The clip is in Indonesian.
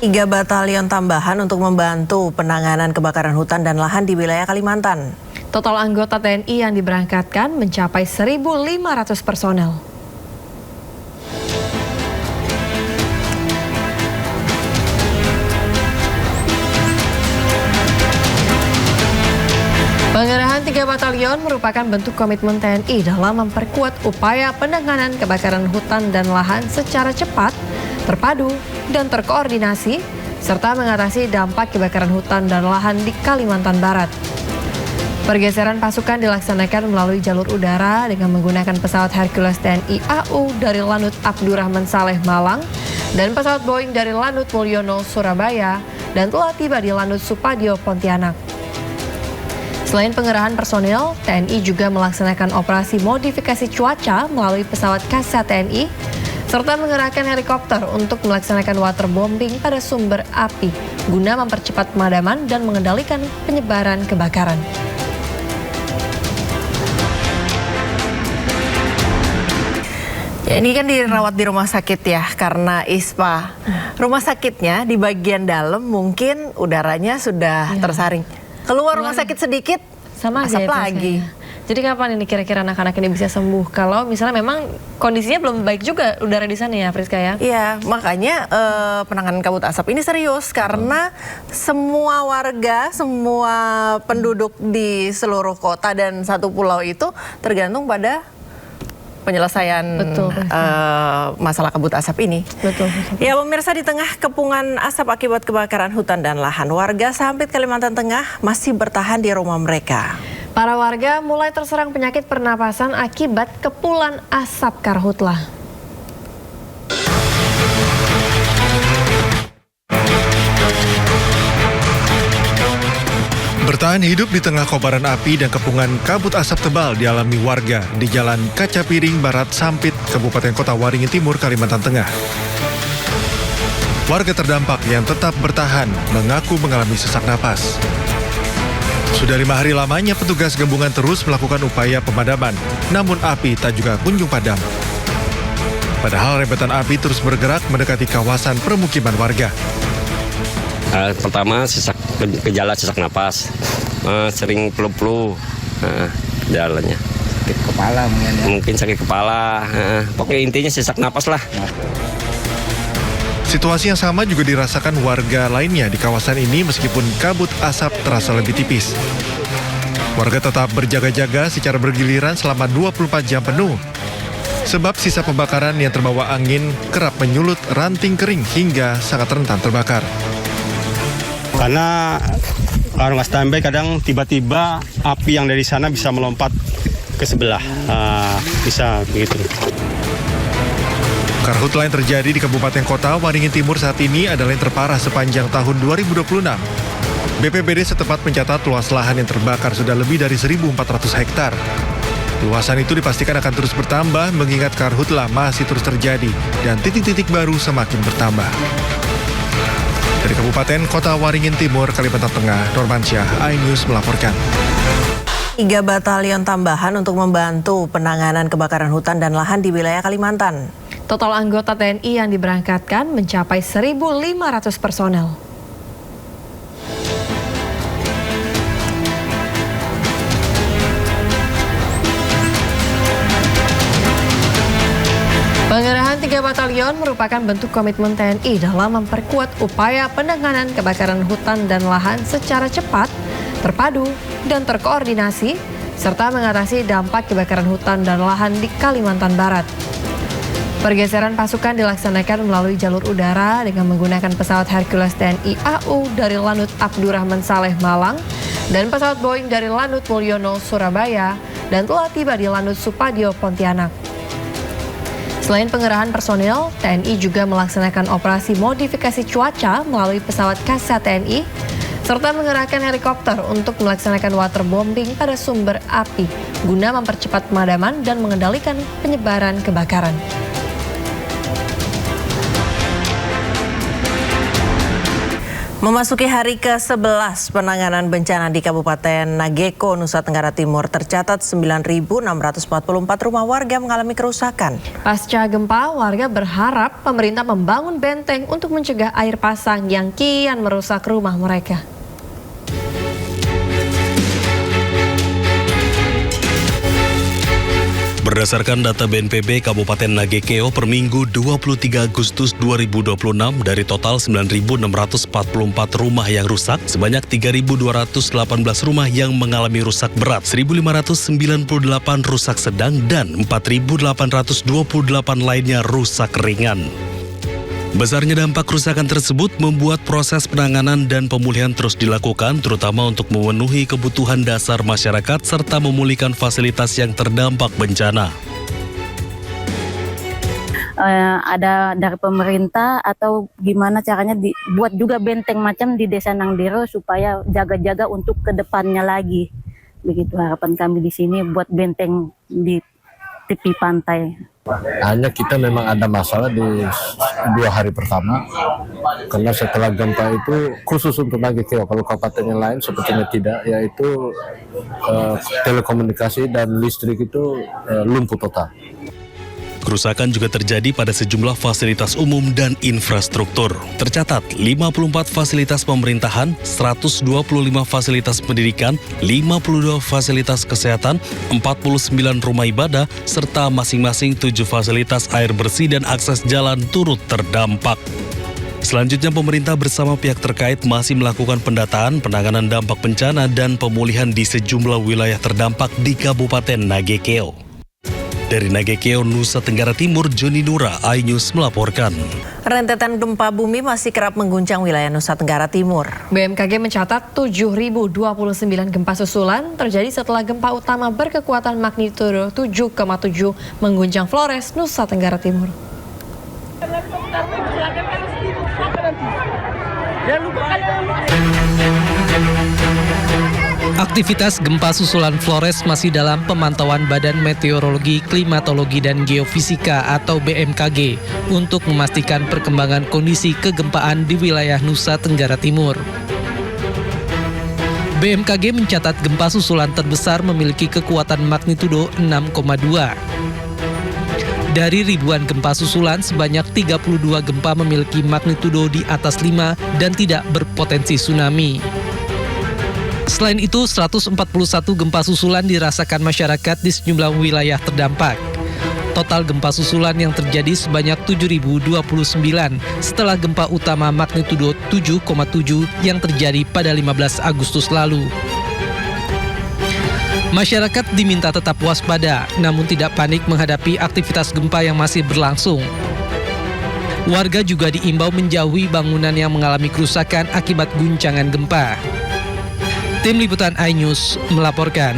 3 batalion tambahan untuk membantu penanganan kebakaran hutan dan lahan di wilayah Kalimantan. Total anggota TNI yang diberangkatkan mencapai 1.500 personel. Pengerahan 3 batalion merupakan bentuk komitmen TNI dalam memperkuat upaya penanganan kebakaran hutan dan lahan secara cepat, terpadu, dan terkoordinasi, serta mengatasi dampak kebakaran hutan dan lahan di Kalimantan Barat. Pergeseran pasukan dilaksanakan melalui jalur udara dengan menggunakan pesawat Hercules TNI AU dari Lanut Abdurrahman Saleh Malang dan pesawat Boeing dari Lanut Mulyono Surabaya dan telah tiba di Lanut Supadio Pontianak. Selain pengerahan personil, TNI juga melaksanakan operasi modifikasi cuaca melalui pesawat Kasat TNI, serta mengerahkan helikopter untuk melaksanakan waterbombing pada sumber api guna mempercepat pemadaman dan mengendalikan penyebaran kebakaran. Ya, ini kan dirawat di rumah sakit ya karena ISPA. Rumah sakitnya di bagian dalam mungkin udaranya sudah tersaring. Keluar rumah sakit sedikit, sama asap aja lagi. Jadi kapan ini kira-kira anak-anak ini bisa sembuh? Kalau misalnya memang kondisinya belum baik juga udara di sana ya, Priska ya? Iya, makanya penanganan kabut asap ini serius karena semua warga, semua penduduk di seluruh kota dan satu pulau itu tergantung pada penyelesaian masalah kabut asap ini. Betul. Ya, pemirsa, di tengah kepungan asap akibat kebakaran hutan dan lahan, warga Sampit, Kalimantan Tengah masih bertahan di rumah mereka. Para warga mulai terserang penyakit pernapasan akibat kepulan asap karhutlah. Bertahan hidup di tengah kobaran api dan kepungan kabut asap tebal dialami warga di Jalan Kaca Piring Barat Sampit, Kabupaten Kota Waringin Timur, Kalimantan Tengah. Warga terdampak yang tetap bertahan mengaku mengalami sesak napas. Sudah 5 hari lamanya petugas gabungan terus melakukan upaya pemadaman, namun api tak juga kunjung padam. Padahal rentetan api terus bergerak mendekati kawasan permukiman warga. Pertama gejala sesak napas, sering flu-flu jalannya. Sakit kepala mungkin ya? Mungkin sakit kepala, pokoknya intinya sesak napas lah. Situasi yang sama juga dirasakan warga lainnya di kawasan ini meskipun kabut asap terasa lebih tipis. Warga tetap berjaga-jaga secara bergiliran selama 24 jam penuh. Sebab sisa pembakaran yang terbawa angin kerap menyulut ranting kering hingga sangat rentan terbakar. Karena kalau nggak standby kadang tiba-tiba api yang dari sana bisa melompat ke sebelah, bisa begitu. Karhutlah yang terjadi di Kabupaten Kota Waringin Timur saat ini adalah yang terparah sepanjang tahun 2026. BPBD setempat mencatat luas lahan yang terbakar sudah lebih dari 1.400 hektar. Luasan itu dipastikan akan terus bertambah mengingat karhutlah masih terus terjadi dan titik-titik baru semakin bertambah. Dari Kabupaten Kota Waringin Timur, Kalimantan Tengah, Normansyah, iNews melaporkan. 3 batalion tambahan untuk membantu penanganan kebakaran hutan dan lahan di wilayah Kalimantan. Total anggota TNI yang diberangkatkan mencapai 1.500 personel. Pengerahan 3 batalion merupakan bentuk komitmen TNI dalam memperkuat upaya penanganan kebakaran hutan dan lahan secara cepat, terpadu, dan terkoordinasi, serta mengatasi dampak kebakaran hutan dan lahan di Kalimantan Barat. Pergeseran pasukan dilaksanakan melalui jalur udara dengan menggunakan pesawat Hercules TNI AU dari Lanut Abdurrahman Saleh Malang dan pesawat Boeing dari Lanut Mulyono Surabaya dan telah tiba di Lanut Supadio Pontianak. Selain pengerahan personil, TNI juga melaksanakan operasi modifikasi cuaca melalui pesawat Kasat TNI, serta mengerahkan helikopter untuk melaksanakan waterbombing pada sumber api guna mempercepat pemadaman dan mengendalikan penyebaran kebakaran. Memasuki hari ke-11 penanganan bencana di Kabupaten Nageko, Nusa Tenggara Timur, tercatat 9.644 rumah warga mengalami kerusakan. Pasca gempa, warga berharap pemerintah membangun benteng untuk mencegah air pasang yang kian merusak rumah mereka. Berdasarkan data BNPB Kabupaten Nagekeo per Minggu 23 Agustus 2026, dari total 9.644 rumah yang rusak, sebanyak 3.218 rumah yang mengalami rusak berat, 1.598 rusak sedang, dan 4.828 lainnya rusak ringan. Besarnya dampak kerusakan tersebut membuat proses penanganan dan pemulihan terus dilakukan, terutama untuk memenuhi kebutuhan dasar masyarakat serta memulihkan fasilitas yang terdampak bencana. Ada dari pemerintah atau gimana caranya dibuat juga benteng macam di Desa Nangdero supaya jaga-jaga untuk kedepannya lagi. Begitu harapan kami di sini, buat benteng di tepi pantai. Hanya kita memang ada masalah di 2 hari pertama, karena setelah gempa itu khusus untuk Nagekeo, kalau kabupaten yang lain sepertinya tidak, yaitu telekomunikasi dan listrik itu lumpuh total. Kerusakan juga terjadi pada sejumlah fasilitas umum dan infrastruktur. Tercatat 54 fasilitas pemerintahan, 125 fasilitas pendidikan, 52 fasilitas kesehatan, 49 rumah ibadah, serta masing-masing 7 fasilitas air bersih dan akses jalan turut terdampak. Selanjutnya, pemerintah bersama pihak terkait masih melakukan pendataan, penanganan dampak bencana, dan pemulihan di sejumlah wilayah terdampak di Kabupaten Nagekeo. Dari Nagekeo, Nusa Tenggara Timur, Joni Nura, iNews melaporkan. Rentetan gempa bumi masih kerap mengguncang wilayah Nusa Tenggara Timur. BMKG mencatat 7.029 gempa susulan terjadi setelah gempa utama berkekuatan magnitudo 7,7 mengguncang Flores, Nusa Tenggara Timur. Aktivitas gempa susulan Flores masih dalam pemantauan Badan Meteorologi, Klimatologi, dan Geofisika atau BMKG untuk memastikan perkembangan kondisi kegempaan di wilayah Nusa Tenggara Timur. BMKG mencatat gempa susulan terbesar memiliki kekuatan magnitudo 6,2. Dari ribuan gempa susulan, sebanyak 32 gempa memiliki magnitudo di atas 5 dan tidak berpotensi tsunami. Selain itu, 141 gempa susulan dirasakan masyarakat di sejumlah wilayah terdampak. Total gempa susulan yang terjadi sebanyak 7.029 setelah gempa utama magnitudo 7,7 yang terjadi pada 15 Agustus lalu. Masyarakat diminta tetap waspada, namun tidak panik menghadapi aktivitas gempa yang masih berlangsung. Warga juga diimbau menjauhi bangunan yang mengalami kerusakan akibat guncangan gempa. Tim Liputan iNews melaporkan.